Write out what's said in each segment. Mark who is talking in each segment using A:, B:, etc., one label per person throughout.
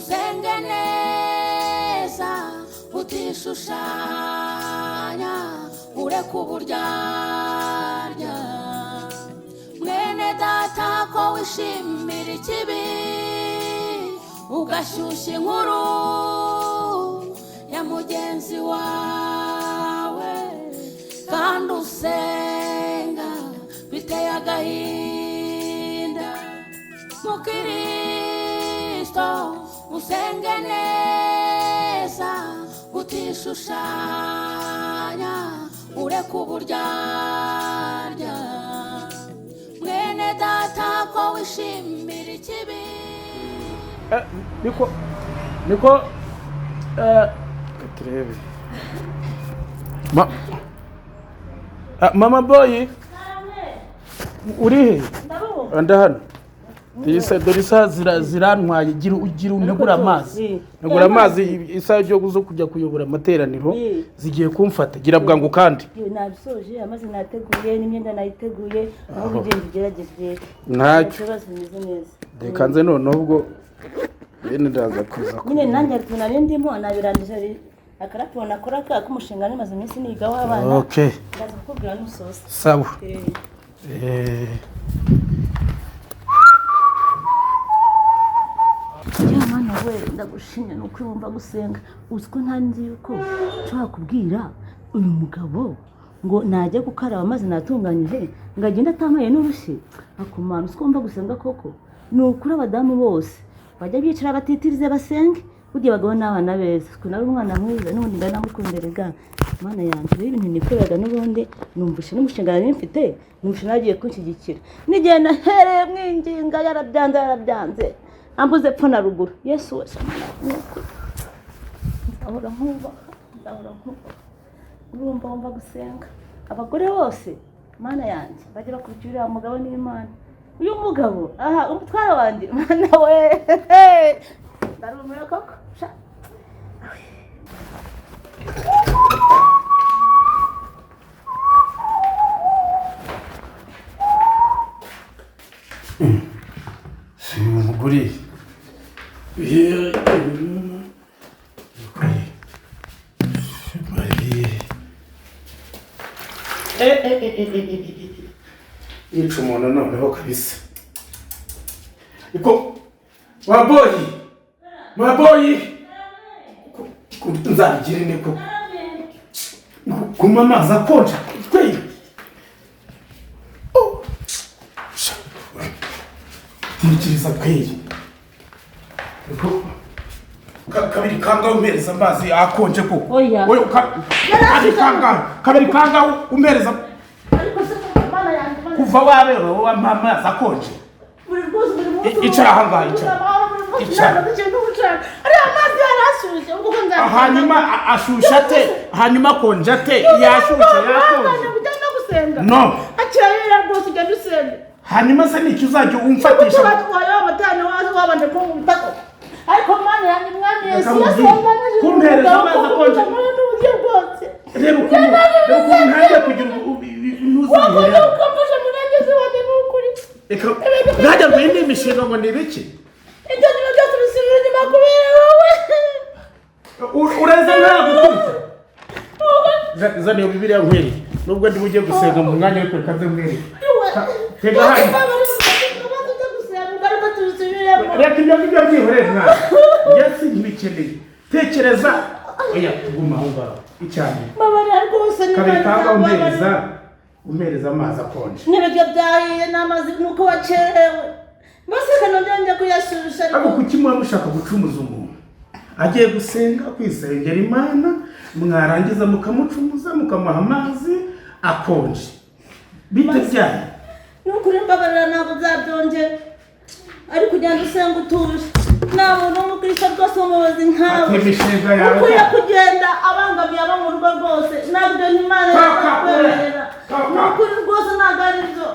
A: usenge neza utishushanya ureke uburyarya mwene data ko wishimira ikibi ugashyushya inkuru ya mugenzi wawe kandi usenga biteye agahinda mukristo usenge neza utishushanya ureke uburyarya mwene data ko wishimira ikibi
B: niko turebe mama boy uri he ndahano dore isaha zirantwaye ugira unegura amazi negura amazi isaha yo guzo kujya kuyobora amateraniro zigiye kumfata gira bwangu kandi
C: nabisoje amazi nateguye n'imyenda nayiteguye aho ugenda ugerageje
B: ntacyo
C: bimeze neza
B: reka nze none ubwo bene ndaza kuza
C: nyine nanjye tunari ndimo nabirangije akarapo nakora ka kumushinga namaze iminsi niga w'abana
B: okay
C: ndaza kukubwira n'umusozi
B: sawa
C: Mana we ndagushimye nuko wumva gusenga uziko ntanzi yuko nshaka kubwira uyu mugabo ngo najye gukaraba amazi natunganyije ngagenda atamaye n'urushyi akomana uziko wumva gusenga koko nukuri abadamu bose bajya bicara batitirize basenge ugiye bagabo n'abana beza ko nari umwana mwiza n'ubundi ndanamukunderega Mana yanjye ibintu nikoreraga n'ubundi numvise n'umushinga nari mfite numvise nagiye kunshyigikira nigenda hereye mwinginga yarabyanze ambuze pfo na ruguru Yesu we ndahora nkuba urumva wumva gusenga abagore bose Mana yanjye bajya bakurikira umugabo n'Imana uyu mugabo umutwara wanjye Mana we ndarumira koko
B: si umugore yica umuntu noneho kabisa iko waboyi nzabigire niko kuma amazi akonja tweye tikiriza tweye kabiri kanga umpereza amazi akonje ko
C: oya
B: kabiri kanga umpereza kuva wabeho amazi akonje icara ahangaha icara hanyuma ashusha ate hanyuma akonje ate yashushe yakonje no hanyuma se nicyo uzajya umfatisha
C: ariko Mana yanjye mwami Yesu
B: kumpereza amazi akonje reba ukuntu ntajya kugira ntuzihera
C: ukamfasha murangeze wajye n'ukuri
B: ntajya ngo indi mishinga ngo ni biki
C: ibyo niba byose bisubira inyuma kubera wowe
B: ureza ntagukubita zaniyo bibiliya nkwereye nubwo ndi bugiye gusenga mu mwanya w'ikore kaze nkwereye tega hano reka ibyo ngibyo byihorere mwana njye sinkibikeneye tekereza oya tuguma aho ngaho icyane kabiri kanga umpereza amazi akonje
C: n'ibiryo byahiye n'amazi nuko wacerewe mbese kanongera njya kuyashusha
B: ariko kuki muba mushaka gucumuza umuntu agiye gusenga kwisengera Imana mwarangiza mukamucumuza mukamuha amazi akonje bite byaye
C: nukuri mbabarira ntabwo byabyongera ariko ugenda usenga utuje nta muntu w'umukristo rwose umuyobozi nkawe ukwiye kugenda abangamiye aba mu rugo rwose ntabwo Imana yakwemerera nukuri rwose ntabwo ari byo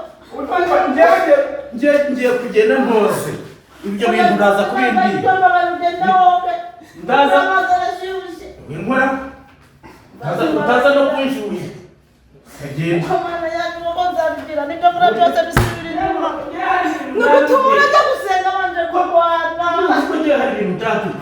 B: ngiye kugenda ntose ibyo bintu ndaza kubimbwira ndaza winkora utaza no kwishyuye agenda
C: Mana yanjye uko nzabigira nibyo muri byose bisubira inyuma nugutuma urajya gusenga banje kurwana
B: kuko ngiye hari ibintu byatuma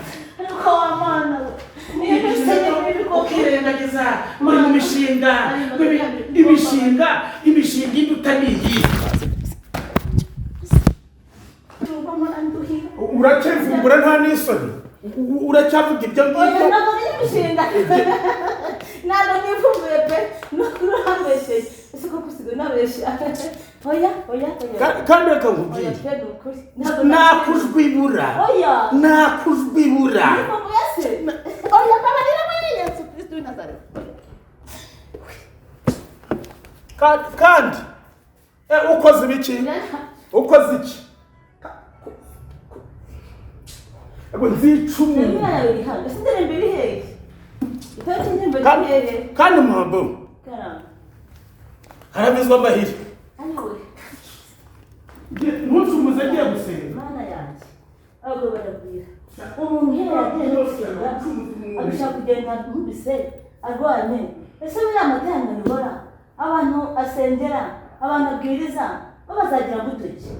B: uracyivumbura nta n'isoni uracyavuga ibyo ngibyo
C: ntabwo n'imishinga ntabwo nivumbuye pe n'ukuri urambeshye ese ko gusigaye nabeshya oya
B: kandi reka nkubwire nakujwibura nakujwibura
C: oya babarira muri Yesu Kristo w'i Nazareti
B: kandi ukoze ibiki ukoze iki ego nzicumu kandi mpamvu harabizwa amahiri ntucumuze agiye gusenga
C: mana yanjye ahubwo barabwira umuntu iyo yagiye no gusenga agashaka kugenda nkubise arwanye ese buriya amateraniro bihora abantu asengera abantu abwiriza bazagira gutoki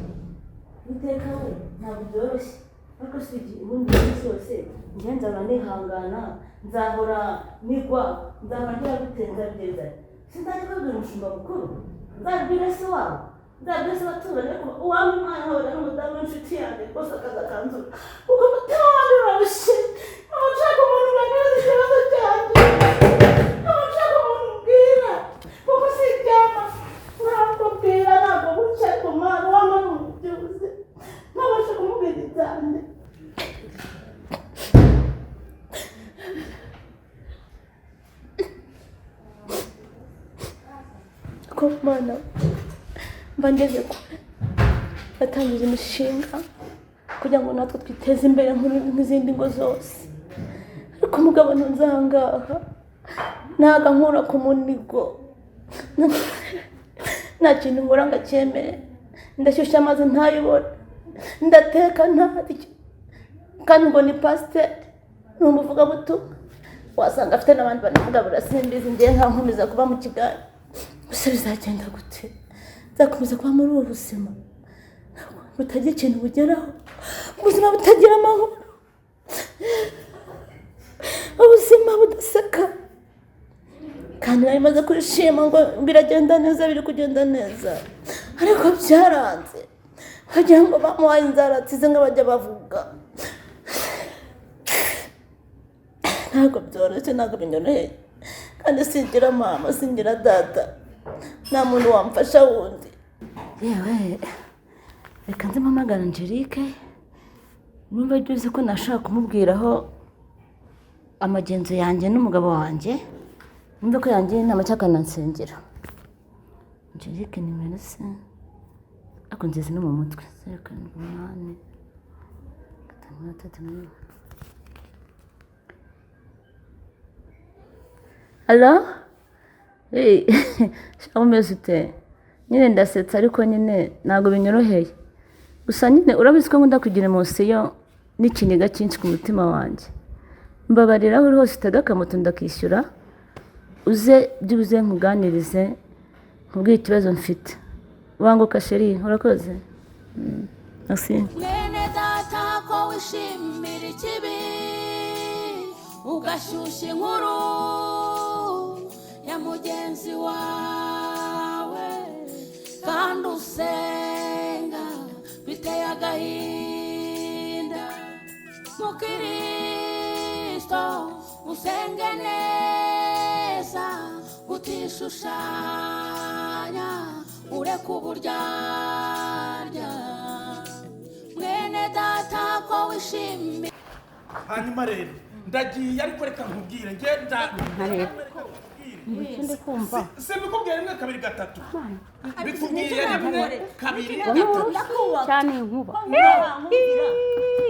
C: iteka we ntabwo byoroshye ariko si ubundi minsi yose njye nzahora nihangana nzahora nigwa nzahora ngira gutenza bigeza sinzajya kubwira umushumba mukuru nzabwira se wabo nzabwira se abaturanyi ariko uwampa umwana wawe n'umudamu w'inshuti yanjye rwose akaza akanzura kuko umutima wanjye urarushye aba nshaka umuntu uganiriza ikibazo cyanjye aba nshaka umuntu ubwira kuko siryama ntabwo bwira ntabwo bucya ariko mwana wampa n'umubyibuze ntabasha kumubwira ibyanjye ko mana mba ngeze kure batangije imishinga kugira ngo natwe twiteze imbere nk'izindi ngo zose ariko umugabo ntuzangaha ntago ankura ku munigo nta kintu ngora ngo acyemere ndashyushya amazi ntayibone ndateka ntaryo kandi ngo ni pasiteri ni umuvugabutumwa wasanga afite n'abandi banamugabura simbizi ngiye nkankomeza kuba mu kigali gusa bizagenda gute nzakomeza kuba muri ubu buzima butagira ikintu bugeraho ubuzima butagira amahoro ubuzima budaseka kandi nari maze kwishima ngo biragenda neza biri kugenda neza ariko byaranze wagira ngo bamuhaye inzaratsize nk'abajya bavuga ntabwo byoroshye ntabwo binyoroheye kandi singira mama singira data nta muntu wamfasha wundi yewe reka nze mpamagara Angelique numva byuze ko nashaka kumubwiraho amagenzo yanjye n'umugabo wanjye numva ko yanjye inama cyakanansengera Angelique nimero se ako nzizi no mu mutwe 7 Alo? Hey, umeze ute? Nyine ndasetsa ariko nyine ntago binyoroheye. Gusa nyine urabizi ko nkunda kugira emosiyo n'ikiniga cyinshi ku mutima wanjye. Mbabarira aho hose utagaka moto ndakishyura. Uze byuze nkuganirize nkubwire ikibazo mfite. Wanguka sheri, urakoze? Merci.
A: Mwene data ko wishimira ikibi ugashyushya inkuru ya mugenzi wawe kandi usenga biteye agahinda mukristo musenge neza utishushanya ureke uburyarya mwene data ko wishimira.
B: Hanyuma rero ndagiye ariko reka nkubwire ngenda
D: Ndi kumva.
B: Simbikubwira rimwe kabiri gatatu. Bikubwiye rimwe kabiri gatatu.
D: Cyane inkuba.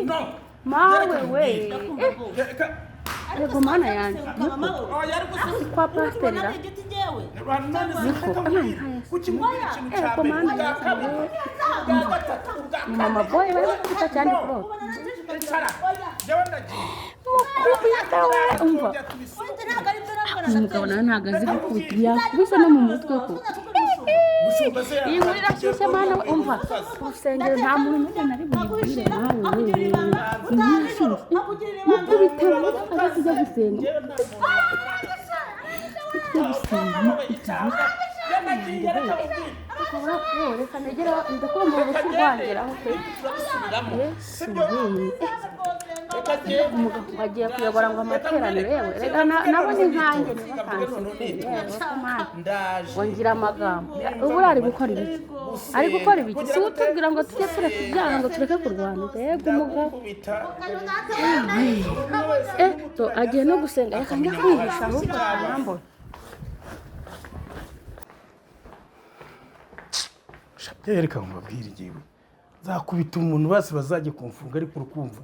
B: No.
D: Mawe we. Ego mana yanjye. Kwa pastorera. Mama boy bari bafite cyane bro. Umva. Umugabo nawe ntago azi gukubita yakubise no mu mutwe ko. Iyi nkuru irashyushye mana umva. Urusengero nta muntu n'umwe nari bumubwire nawe wewe. Inyishyushye. Mukubita aza kujya gusenga. reka negera ndakumva urushyi rwangeraho pe umugabo agiye kuyobora ngo amateraniro yewe reka nabone nkanjye ngo ngira amagambo ubu ari gukora ibiki si utubwira ngo tujye tureka ibyaha ngo tureke kurwana yego umugabo agiye no gusenga reka njya kwihisha ahubwo ntamambona
B: reka mubabwire igihe nzakubita umuntu bose bazajya kumfunga ariko urukumva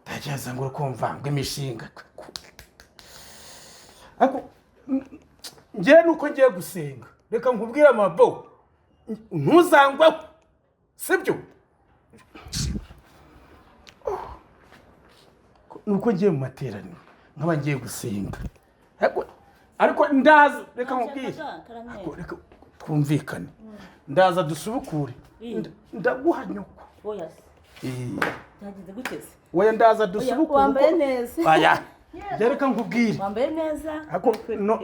B: ndagerageza ngo urukumva ngo imishinga ariko njyewe nuko ngiye gusenga reka nkubwire amabo ntuzangwaho sibyo nuko ngiye mu materaniro nkaba ngiye gusenga ariko ndaza reka nkubwire reka twumvikane ndaza dusubukure ndaguha nyoko
C: byagenze gute se
B: wowe ndaza dusubukure
C: wambaye neza
B: aya reka nkubwire
C: wambaye neza
B: ariko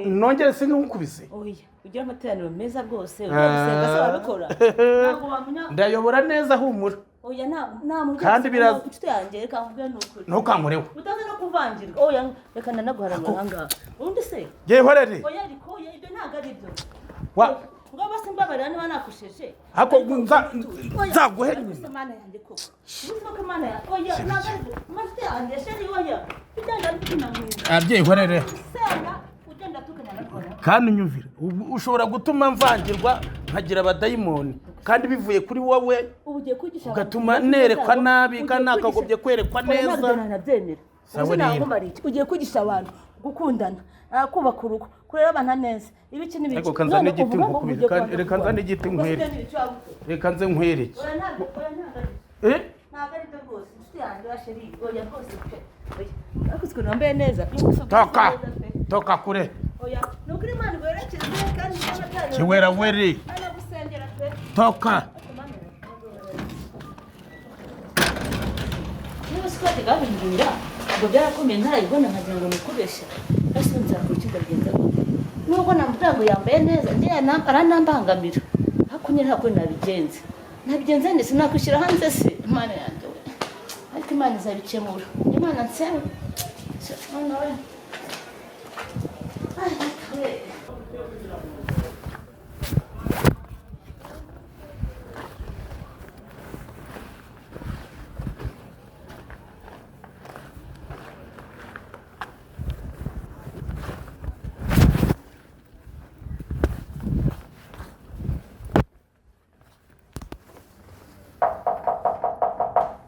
B: nongere se nkukubise
C: oya ugira amateraniro meza rwose uzagusenga se wabikora ntabwo wamenya
B: ndayobora neza humura
C: oya nta muntu
B: kandi biraza
C: inshuti yanjye reka nkubwire n'ukuri
B: ntukankoreho
C: utaze no kuvangirwa oya reka nanaguharanira ahangaha ubundi se
B: yehorere
C: oya ariko oya ibyo ntabwo ari byo
B: ngo
C: basi mbabarira niba nakusheje
B: ako nzaguhe
C: nyuma mana yanjye koko ubuzima bw'imana yanjye oya ntabwo ari byo mafite yanjye sheri oya bijyanye n'umutima mwiza
B: abyehorere
C: senga ugenda tukanya nakora
B: kandi unyumvire ushobora gutuma mvangirwa nkagira abadayimoni kandi bivuye kuri wowe ugatuma nerekwa nabi kandi nakagobye kwerekwa neza
C: ugiye kwigisha abantu gukundana kubaka urugo kurera abantu neza ibiki n'ibiki
B: ariko kanza n'igiti ngukubire kandi reka nza n'igiti nkwereke reka nze nkwereke
C: ntabwo ari byo rwose inshuti yanjye wa sheri oya rwose pe ariko ukuntu wambaye neza
B: toka kure
C: oya ni ukuri imana iwerekeze kandi n'amatara
B: kiwera weri
C: anagusengera pe
B: toka
C: niba sikoti gahingira ngo byarakomeye ntarayibona nkagira ngo nikubesha ese nzakora iki ndabigenza gute nubwo namubwira ngo yambaye neza ndiye aranambangamira ariko nyine ntabwo nabigenze ndetse nakwishyira hanze se imana yanjye we ariko imana izabikemura imana nsenga nawe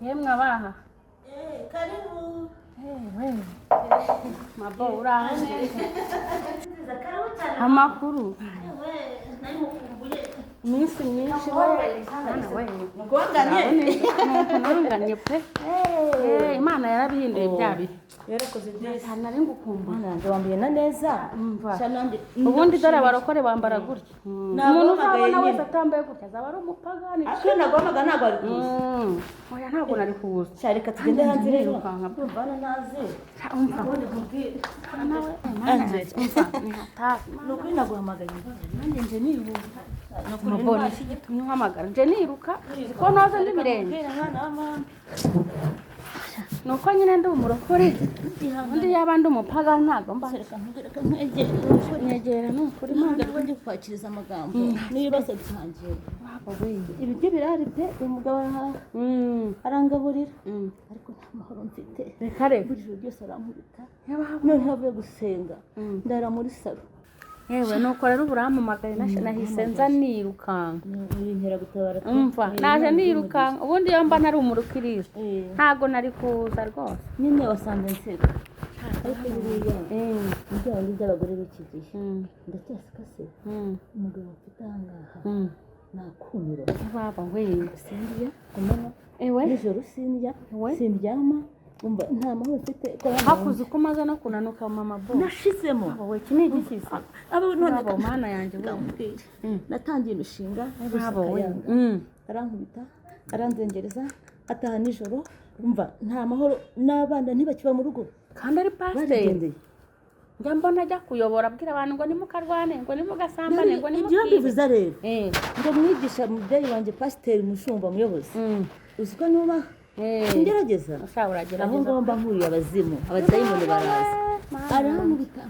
D: yemwe abaha
C: karibu
D: mabo urahanze amakuru iminsi myinshi ntunganye pe imana yarabihinduye bya bihe
C: yarakoze byose
D: nari ngukumbuye
C: nanjye wambaye na neza
D: ubundi dore abarokore bambara gutya umuntu uzabona wese atambaye gutya azaba ari umupagani
C: ariko nagombaga ntabwo ari kuza
D: oya ntabwo nari kuza
C: cyareka tugende hanze rero
D: mvana
C: naze
D: ubundi nkubwire nawe
C: hanze
D: ni hatari
C: ni ukuri naguhamagaye
D: nanjye nje niruka mubona iki gitumye uhamagara nje niruka ko noze n'ibirenge nuko nyine ndi umurokore undi yaba ndi umupagani ntabwo mba nyegera ni ukuri
C: ntabwo ariko ndi kwakiriza amagambo n'ibibazo byanjye ibiryo birahari pe umugabo arangaburira ariko nta mahoro mfite
D: reka reka
C: buri joro ryose arankubita none ntavuye gusenga ndara muri salo
D: yewe nuko rero urampamagaye nahise nza nirukanka
C: bintera gutabara
D: umva naje nirukanka ubundi iyo mba ntari umurukiriza ntabwo nari kuza rwose
C: nyine wasanze nseka ariko buriya ibyaha by'abagore b'iki gihe ndacyaseka se umugabo mfite ahangaha nakumiro
D: baba we
C: sindya kumana
D: ewe
C: nijoro sindyama umva nta mahoro mfite
D: hakuze uko umaze no kunanuka mama bo
C: nashizemo
D: wowe iki ni igikisi
C: none
D: mana yanjye
C: natangiye imishinga arankubita aranzengereza ataha nijoro umva nta mahoro n'abana ntibakiba mu rugo
D: kandi ari pasiteri njya mbona ajya kuyobora abwira abantu ngo nimukarwane ngo nimugasambane ngo
C: ibyo mbivuze rero
D: eh
C: ngo mwigisha mubyeyi wanjye pasiteri mushumba muyobozi uziko nuba ngerageza aho ngomba nkuriye abazimu abadayimoni baraza arankubita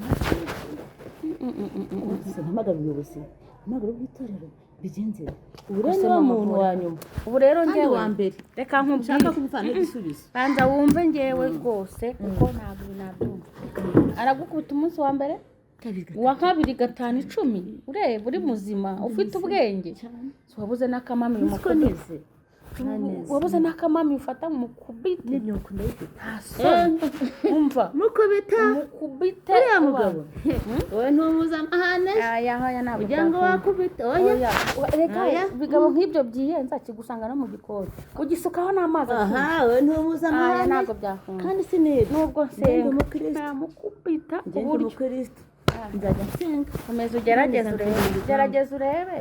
C: mpamagara ubuyobozi mpamagara ubw'itorero bigenzera ubu rero niba muntu wa nyuma
D: ubu rero njyewe
C: wa mbere
D: reka nkubwire
C: kumufana igisubizo
D: banza wumve njyewe rwose kuko ntabwo nabyumva aragukubita umunsi wa mbere uwa kabiri gatanu 10 ureba uri muzima ufite ubwenge wabuze n'akamami umukozi wabuze n'akamami ufata mu kubita
C: n'imyuko ndayifite
D: umva
C: mukubita
D: mukubite
C: uriya mugabo wowe ntumuza
D: aya ntabwo
C: kugira ngo wakubita oya
D: reka bigabo nk'ibyo byiyenza kigusanga no mu gikoni ugisukaho n'amazi
C: wowe ntumuza
D: aya ntabwo byakunda
C: kandi sinibyo
D: nubwo nsenga namukubita
C: uburyo Kristo nzajya nsenga
D: komeza ugerageze urebe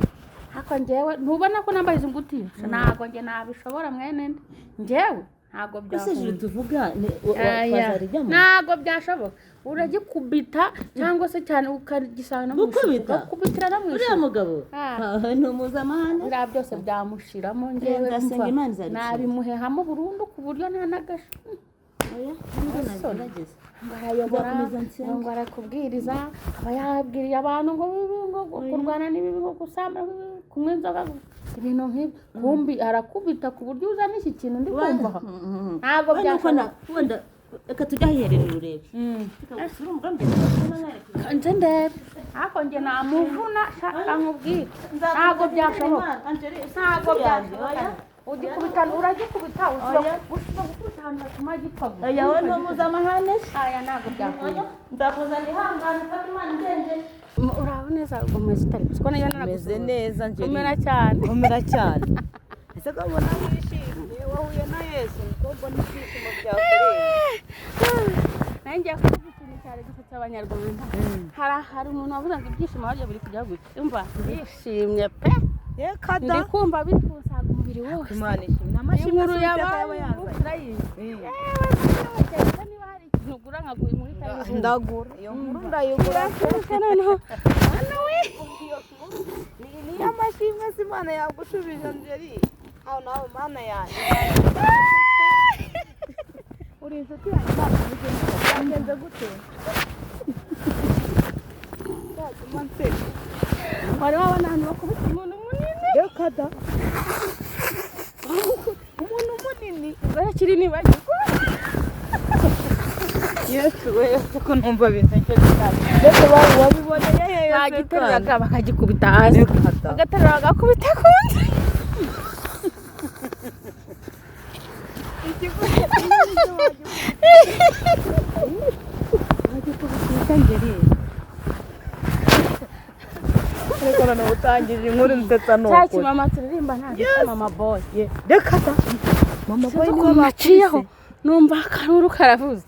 D: hako njyewe ntubona ko nambaye ingutiya ntabwo njye nabishobora mwene njyewe ntabwo byakunda
C: tuvuga
D: ntabwo byashoboka uragikubita cyangwa se cyane ukagisana mu ukubitira no mu
C: uriya mugabo ntumuza
D: biriya byose byamushiramo njyewe nabimuhehamo burundu ku buryo nta n'agasha barayobora ngo arakubwiriza aba yabwiriye abantu ngo kurwana n'ibibi ngo gusamba kunywa inzoga ibintu nk'ibyo kumbi arakubita ku buryo uzana iki kintu ndi kumva ntabwo
C: byakunda reka tujya hiherereye urebe
D: nje ndebe ariko njye namuvuna nkubwire ntabwo byashoboka ntabwo byashoboka uragikubita gukubita ahantu hatuma gipfa gusa
C: yawe ntumuza
D: aya ntabwo byakunda
C: ndakuzana ihangane kandi imana ngende
D: uraho neza umeze utari kuko nayo
C: meze neza njye
D: umera cyane
C: ese ko mbona wishimye wahuye na Yesu ko mbona ibyishimo byakureye
D: nanjye kuvuga ikintu cyari gifite abanyarwanda hari umuntu wavuze ngo ibyishimo baryo biri kujya gutya umva yishimye pe ndi kumva biri kusaga umubiri wose
C: imana ishimye amashimwe
D: yaba yazaye niba hari ikintu ugura nkaguha inkuru itari
C: ndagura iyo nkuru ndayigura
D: noneho hano we
C: ni amashimwe si imana yagushubije njeri aho nawe mana yanjye
D: uri inshuti yanjye ntabwo bigenze gute wari wabona ahantu bakubita umuntu munini
C: reka da
D: umuntu munini barakiri nibagirwa
C: Yesu we ko numva bintekereje cyane ndetse wabiboneye hehe
D: bagiteruraga bakagikubita hasi bagaterura bagakubita kundi
C: reka na utangije inkuru ndetse no
D: cyaki mama turirimba nta mama boy
C: reka da mama boy
D: ni maciyeho numva karuru karavuze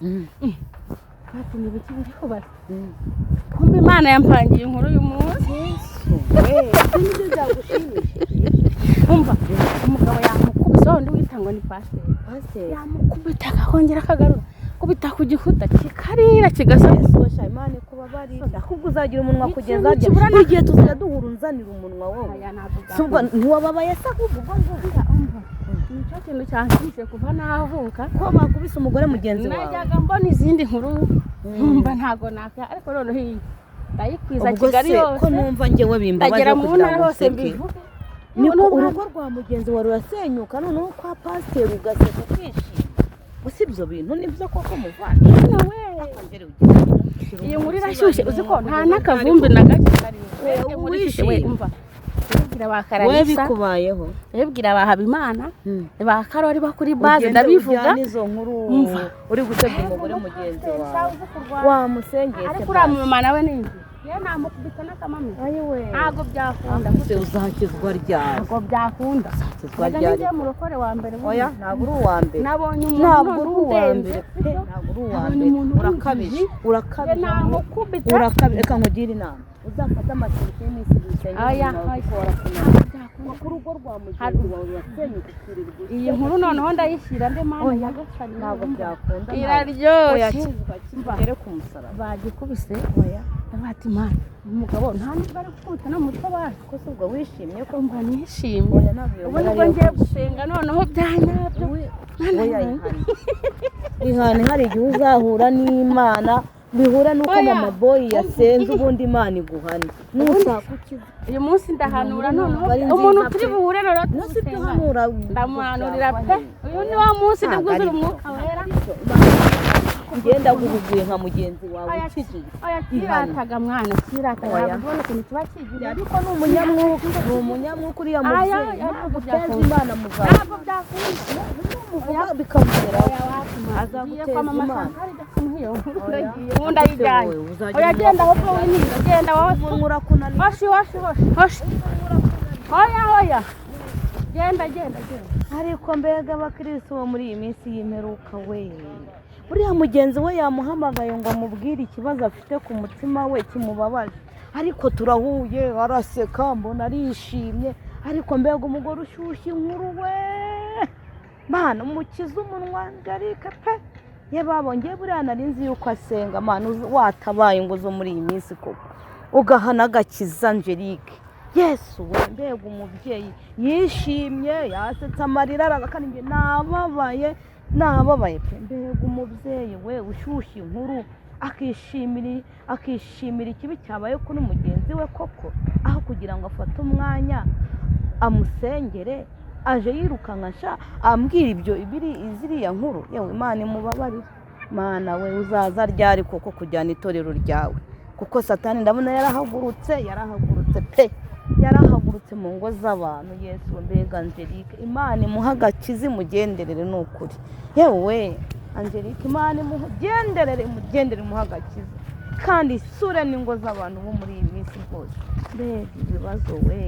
D: katumye biki biri kubara kumbe imana yampangiye inkuru y'umunsi
C: nibyo byagushimisha
D: umva umugabo yamukubise wundi witangwa ni pasiteri yamukubita akongera akagarura kubita ku gikuta kikarira kigasosha
C: imana kuba barira ahubwo uzagira umunwa kugeza rya buri gihe tuzajya duhura unzanira umunwa wowe subwo ntiwababaye se ahubwo umva
D: nicyo kintu cyanshyushye kuva navuka
C: ko bakubise umugore mugenzi wawe
D: najyaga mbona izindi nkuru numva ntago naka ariko noneho iyi ndayikwiza Kigali yose
C: ko numva njyewe bimbabaje kugira ngo useke niko urugo rwa mugenzi wawe rurasenyuka noneho kwa pasiteri ugaseka kwishima gusa ibyo bintu nibyo koko muvana
D: iyo nkuru irashyushye uzi ko nta n'akavumbi na gake kariho wishimye umva
C: we bikubayeho
D: bibwira Habimana ba Karori bakuri base ndabivuga
C: nizo nkuru uri gutega umugore mugenzi wawe wa Musenge
D: ariko uramumana nawe ninzi ye namukubita n'akamami ntago byakunda
C: uzakizwa ryari
D: ntago byakunda ngiye mu rukore wa mbere
C: oya ntago uri uwa mbere
D: nabonye umuntu
C: ntago uri uwa mbere urakabije
D: namukubita
C: urakabije reka nkugire inama uzafata amatariki y'iminsi ibiri
D: aya
C: ku rugo rwa mugenzi wawe wasenyuka ukirirwa
D: iyi nkuru noneho ndayishyira mbe mana nyagasani
C: ntabwo byakunda
D: iraryoshye
C: kigere ku musaraba
D: bagikubise oya bati mana umugabo nta nubwo ari gukubita no mutwe wacu
C: ko se ubwo wishimye ko
D: mba nishimye ubu nibwo ngiye gusenga noneho byanyabyo
C: ihane hari igihe uzahura n'Imana bihura nuko mama boy yasenze ubundi Imana iguhane nushaka ukiza
D: uyu munsi ndahanura noneho umuntu turi buhure rero
C: tusenga
D: ndamuhanurira pe uyu ni wa munsi ndaguzura umwuka wera
C: ngenda guhuguye nka mugenzi wawe ukijije
D: oya kirataga mwana kirataga nabona ikintu kiba kigiye
C: ariko ni umunyamwuka uriya mubyeyi guteza Imana mugabo
D: ntabwo byakunda
C: bikamugera azaguteza Imana
D: ubundi ayijyanye oya genda ahubwo winira genda wowe
C: urakunaniye
D: hoshi oya genda
C: ariko mbega abakirisitu bo muri iyi minsi y'imperuka we buriya mugenzi we yamuhamagaye ngo amubwire ikibazo afite ku mutima we kimubabaje ariko turahuye araseka mbona arishimye ariko mbega umugore ushyushye inkuru we mana umukiza umunwa ngarika pe ye babongeye buriya nari nzi yuko asenga mana watabaye ngo zo muri iyi minsi koko ugahana agakiza Angelique Yesu we mbega umubyeyi yishimye yasetse amarira arakaninge nababaye pe mbega umubyeyi we ushyushye inkuru akishimira ikibi cyabaye kuri mugenzi we koko aho kugira ngo afate umwanya amusengere aje yirukanka ambwira ibyo iziriya nkuru yewe Imana imubabarire Mana we uzaza ryari koko kujyana itorero ryawe kuko Satani ndabona yarahagurutse pe yarahagurutse mu ngo z'abantu Yesu mbega Angelique Imana imuha agakiza imugenderere n'ukuri yewe Angelique Imana imugenderere imuha agakiza kandi isure n'ingo z'abantu bo muri iyi minsi rwose mbega ibibazo we